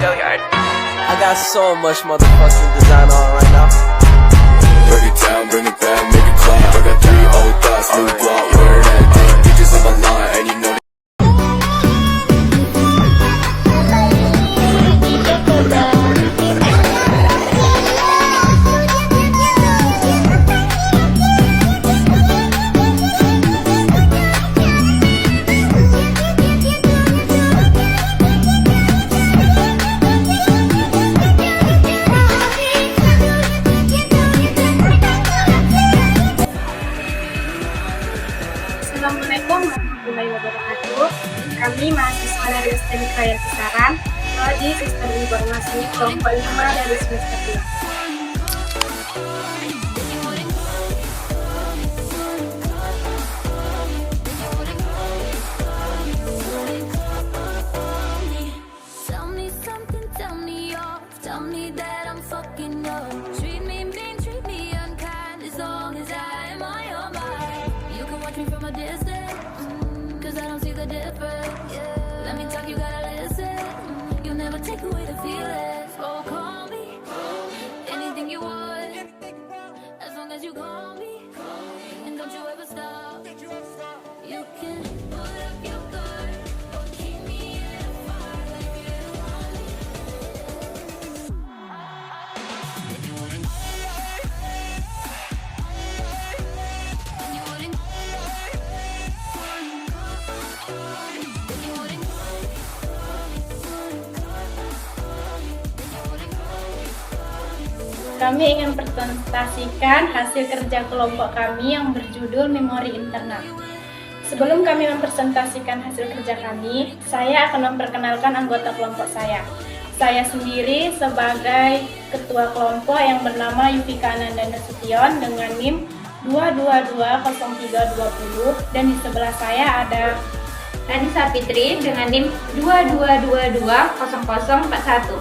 I got so much motherfucking design on right now. Break it down, bring it back, make it clap. I got 3 old thoughts, new block, where that day. Bitches on my line, and you know. Assalamualaikum warahmatullahi wabarakatuh. Kami mahasiswa dari STM Krayan Kisaran, Prodi Sistem Informasi kelompok 5 dari semester 2. Tell me something, tell me off. Tell me that I'm fucking up. Treat me mean, treat me unkind. As long as I am on your mind. You can watch me from a distance, cause I don't see the difference. Let me talk, you gotta listen. You'll never take away the feelings. Oh, call me anything you want, as long as you call me. And don't you ever stop. You can put up your guard or keep me in a fire like you want me. If you wouldn't, Kami ingin presentasikan hasil kerja kelompok kami yang berjudul Memori Internal. Sebelum kami mempresentasikan hasil kerja kami, saya akan memperkenalkan anggota kelompok saya. Saya sendiri sebagai ketua kelompok yang bernama Yufika Ananda Nasution dengan NIM 2220320, dan di sebelah saya ada Anissa Fitri dengan NIM 22220041.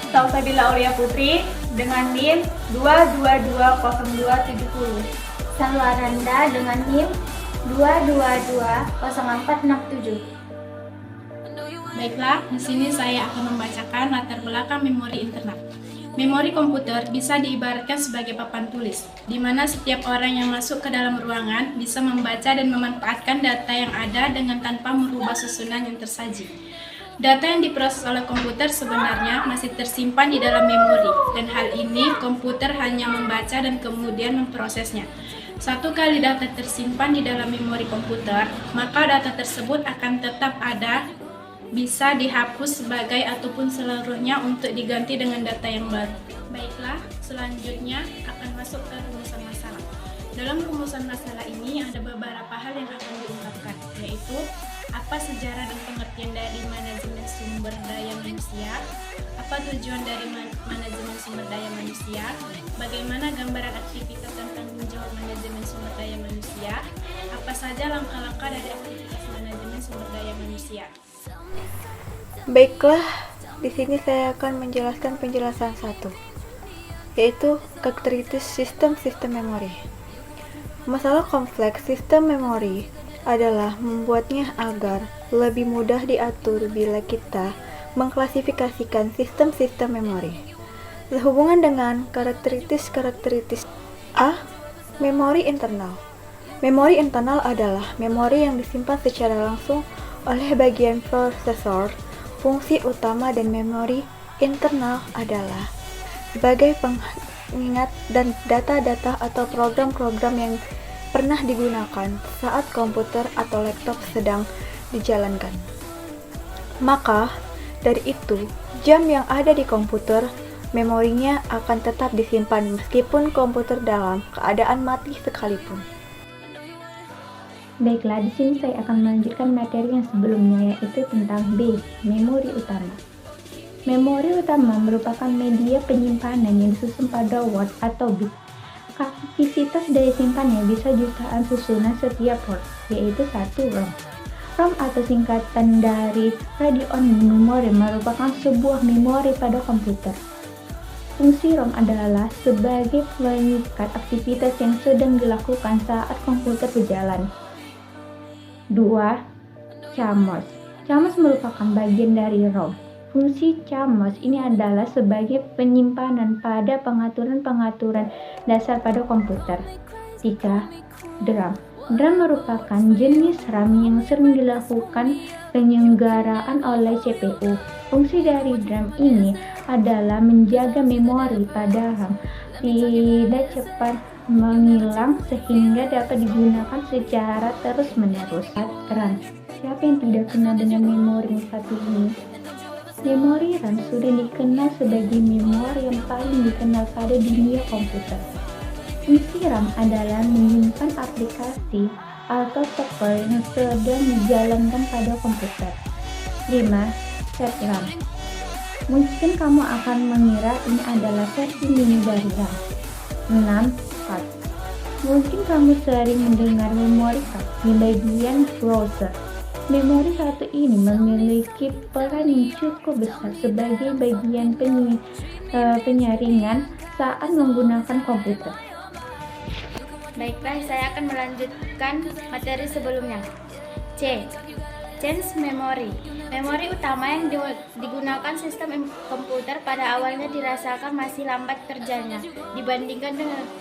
Salsabila Aulia Putri dengan NIM 2220270. Salwaranda dengan NIM 2220467. Baiklah, di sini saya akan membacakan latar belakang memori internal. Memori komputer bisa diibaratkan sebagai papan tulis, di mana setiap orang yang masuk ke dalam ruangan bisa membaca dan memanfaatkan data yang ada dengan tanpa merubah susunan yang tersaji. Data yang diproses oleh komputer sebenarnya masih tersimpan di dalam memori, dan hal ini komputer hanya membaca dan kemudian memprosesnya. Satu kali data tersimpan di dalam memori komputer, maka data tersebut akan tetap ada, bisa dihapus sebagai ataupun seluruhnya untuk diganti dengan data yang baru. Baiklah, selanjutnya akan masuk ke rumusan masalah. Dalam rumusan masalah ini ada beberapa hal yang akan diungkapkan, yaitu apa sejarah dan pengertian dari manajemen sumber daya manusia, apa tujuan dari manajemen sumber daya manusia, bagaimana gambaran aktivitas dan tanggung jawab manajemen sumber daya manusia, apa saja langkah-langkah dari aktivitas manajemen sumber daya manusia. Baiklah, di sini saya akan menjelaskan penjelasan satu, yaitu karakteristik sistem memori. Masalah kompleks sistem memori adalah membuatnya agar lebih mudah diatur bila kita mengklasifikasikan sistem memori. Sehubungan dengan karakteristik A. Memori internal. Memori internal adalah memori yang disimpan secara langsung oleh bagian prosesor. Fungsi utama dan memori internal adalah sebagai pengingat dan data-data atau program-program yang pernah digunakan saat komputer atau laptop sedang dijalankan. Maka, dari itu, jam yang ada di komputer, memorinya akan tetap disimpan meskipun komputer dalam keadaan mati sekalipun. Baiklah, di sini saya akan melanjutkan materi yang sebelumnya, yaitu tentang B, memori utama. Memori utama merupakan media penyimpanan yang disusun pada watt atau bit. Kapasitas daya simpannya bisa jutaan susunan setiap port, yaitu 1 ROM. ROM atau singkatan dari Radio On Memory merupakan sebuah memori pada komputer. Fungsi ROM adalah sebagai pengikat aktivitas yang sedang dilakukan saat komputer berjalan. 2. CMOS. CMOS merupakan bagian dari ROM. Fungsi CMOS ini adalah sebagai penyimpanan pada pengaturan-pengaturan dasar pada komputer. 3. DRAM. DRAM merupakan jenis RAM yang sering dilakukan penyelenggaraan oleh CPU. Fungsi dari DRAM ini adalah menjaga memori pada RAM tidak cepat menghilang sehingga dapat digunakan secara terus-menerus. RAM. Siapa yang tidak kenal dengan memori satu ini? Memori RAM sudah dikenal sebagai memori yang paling dikenal pada dunia komputer. Fungsi RAM adalah menyimpan aplikasi atau software yang sedang dijalankan pada komputer. 5. Set RAM. Mungkin kamu akan mengira ini adalah versi mini dari RAM. 6. Card. Mungkin kamu sering mendengar memori card di bagian browser. Memori satu ini memiliki peran yang cukup besar sebagai bagian penyaringan saat menggunakan komputer. Baiklah, saya akan melanjutkan materi sebelumnya. C. Change memory. Memori utama yang digunakan sistem komputer pada awalnya dirasakan masih lambat kerjanya dibandingkan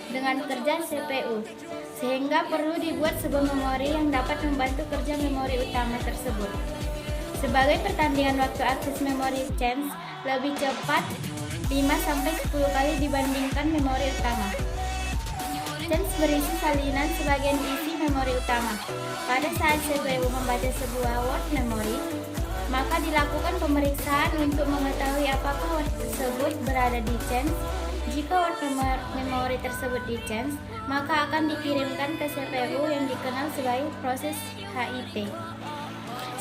dengan kerja CPU, sehingga perlu dibuat sebuah memori yang dapat membantu kerja memori utama tersebut. Sebagai pertandingan waktu akses memori change lebih cepat 5-10 kali dibandingkan memori utama. Change berisi salinan sebagian isi memori utama. Pada saat CPU membaca sebuah word memory, maka dilakukan pemeriksaan untuk mengetahui apakah word tersebut berada di change. Jika word memory tersebut di change, maka akan dikirimkan ke CPU yang dikenal sebagai proses HIT.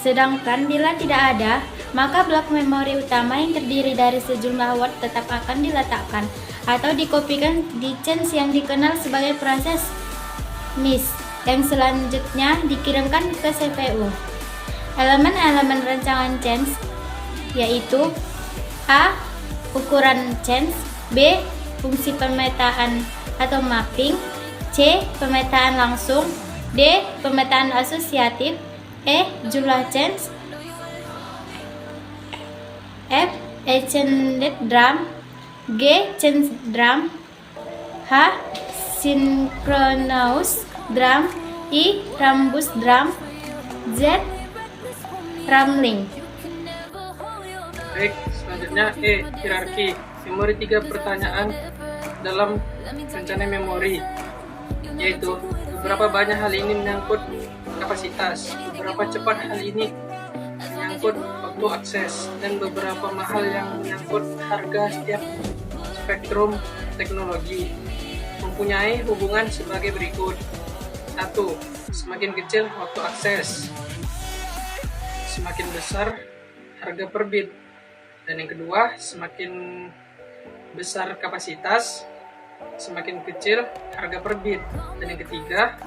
Sedangkan bila tidak ada, maka blok memori utama yang terdiri dari sejumlah word tetap akan diletakkan atau dikopikan di change yang dikenal sebagai proses MIS yang selanjutnya dikirimkan ke CPU. Elemen-elemen rancangan change yaitu A. Ukuran change, B. Fungsi pemetaan atau mapping, C. Pemetaan langsung, D. Pemetaan asosiatif, E. Jumlah change, F. Extended drum, G. Change drum, H. Synchronous drum, I. Rambus drum, Z. Ramling. Baik, selanjutnya E. Hierarki. Memori 3 pertanyaan dalam rencana memori, yaitu beberapa banyak hal ini menyangkut kapasitas, beberapa cepat hal ini menyangkut waktu akses, dan beberapa mahal yang menyangkut harga setiap spektrum teknologi. Mempunyai hubungan sebagai berikut. 1. Semakin kecil waktu akses, semakin besar harga per bit. Dan yang kedua, semakin besar kapasitas, semakin kecil harga per bit. Dan yang ketiga,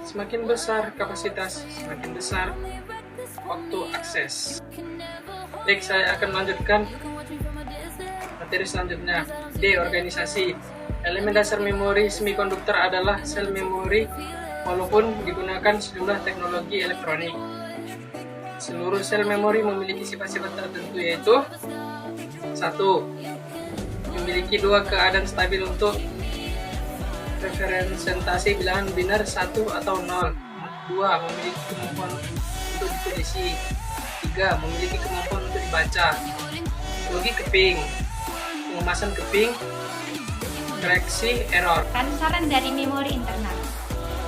semakin besar kapasitas, semakin besar waktu akses. Baik, saya akan melanjutkan materi selanjutnya. D. Organisasi. Elemen dasar memori semikonduktor adalah sel memori walaupun digunakan sejumlah teknologi elektronik. Seluruh sel memori memiliki sifat-sifat tertentu, yaitu 1. Memiliki 2 keadaan stabil untuk representasi bilangan biner 1 atau 0. 2. Memiliki kemampuan untuk ditulis. 3. Memiliki kemampuan untuk dibaca. Logi keping, pengemasan keping, koreksi error. Saran dari memori internal.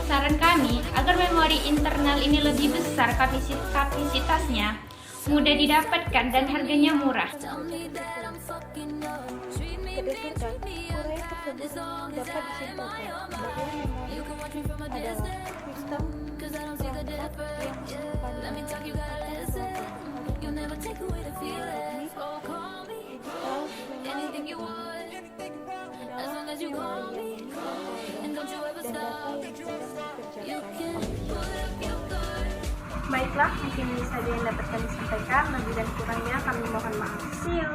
Saran kami agar memori internal ini lebih besar kapasitasnya, mudah didapatkan dan harganya murah. Berdasarkan uraian tersebut dapat disimpulkan bahwa memori adalah sistem yang Baiklah, mungkin ini saja yang dapat kami sampaikan. Lebih dan kurangnya kami mohon maaf. See you.